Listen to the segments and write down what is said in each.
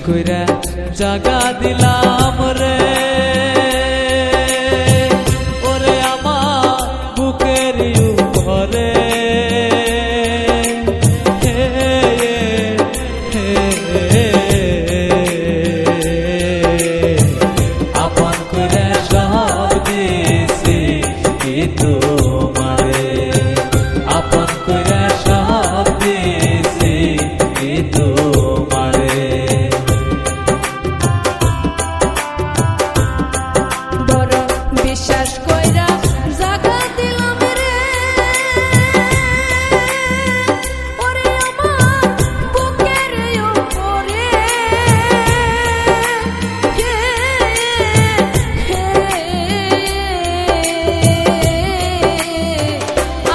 কইরা জাগা দিলাম রে ওরে আমার বুকের উপরে আপন কইরা সব দিছি তোমারে আপন কইরা সব দিছি তোমারে বড় বিশ্বাস কইরা জাগা দিলাম রে ওরে আমার বুকের উপরে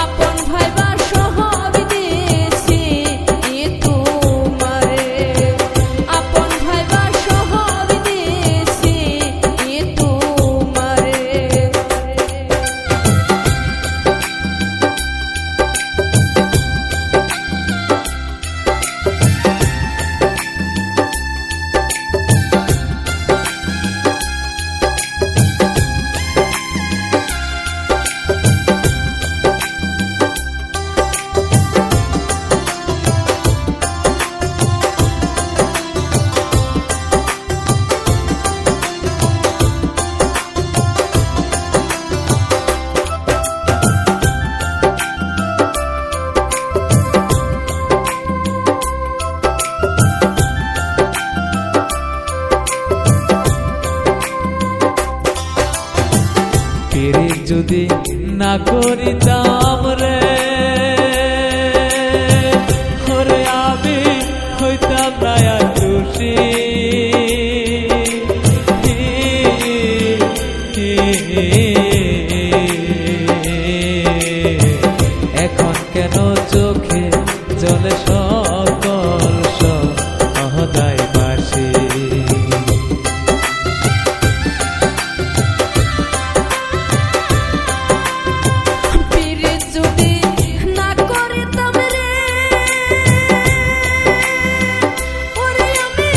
আপন ভাইবা সব দিছি তোমারে আপন ভাইবা সব দিছি তোমারে পিরিত যদি না করিতাম রে ওরে আমি হইতাম না আর খুশি এখন কেন চোখে জলে সকল সহদায় বাসি পিরিত যদি না করিতাম রে ওরে আমি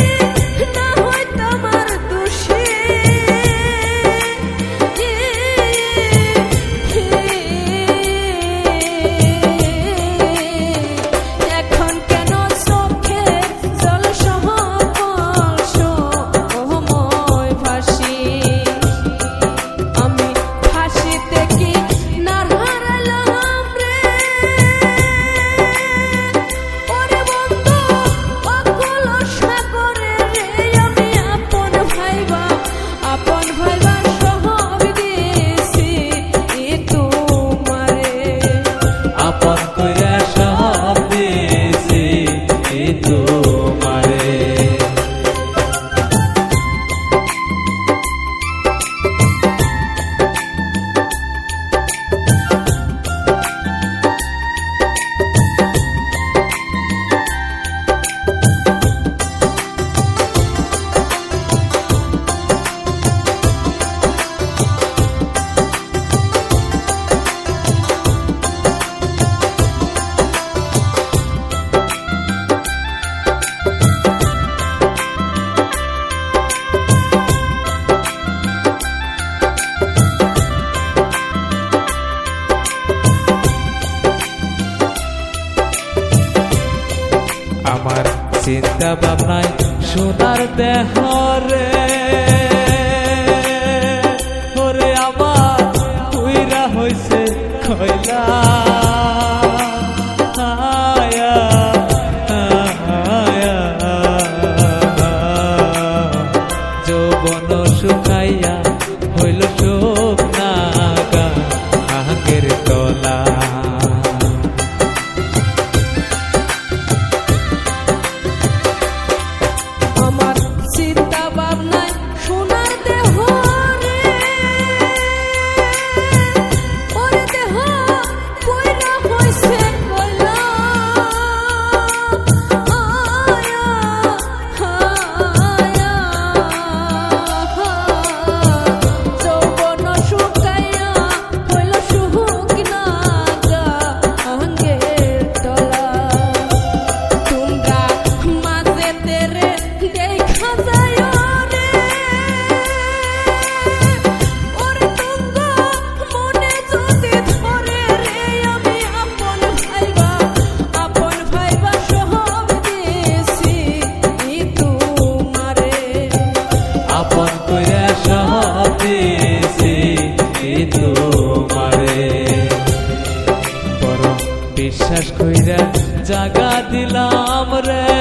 না হইতাম আর দোষী এখন কেন চোখে জল সকল সময় ভাসি আমি ফাঁসিতে কি না হারালাম রে ওরে বন্ধু অকুল সাগরে রে আমি আপন ভাইবা সব দিছি তোমারে আপন কইরা সব দিছি তোমারে আমার চিন্তা ভাবনায় সোনার দেহ রে ওরে আমার উইরা হইছে খয়লা আয়া আয়া যৌবন শুকাইয়া হইল শোক নাগা আহাকের তলা আমার চিন্তা ভাবনায় সোনার দেহ রে ওরে দেহ কইরা বিশ্বাস কইরা জাগা দিলাম রে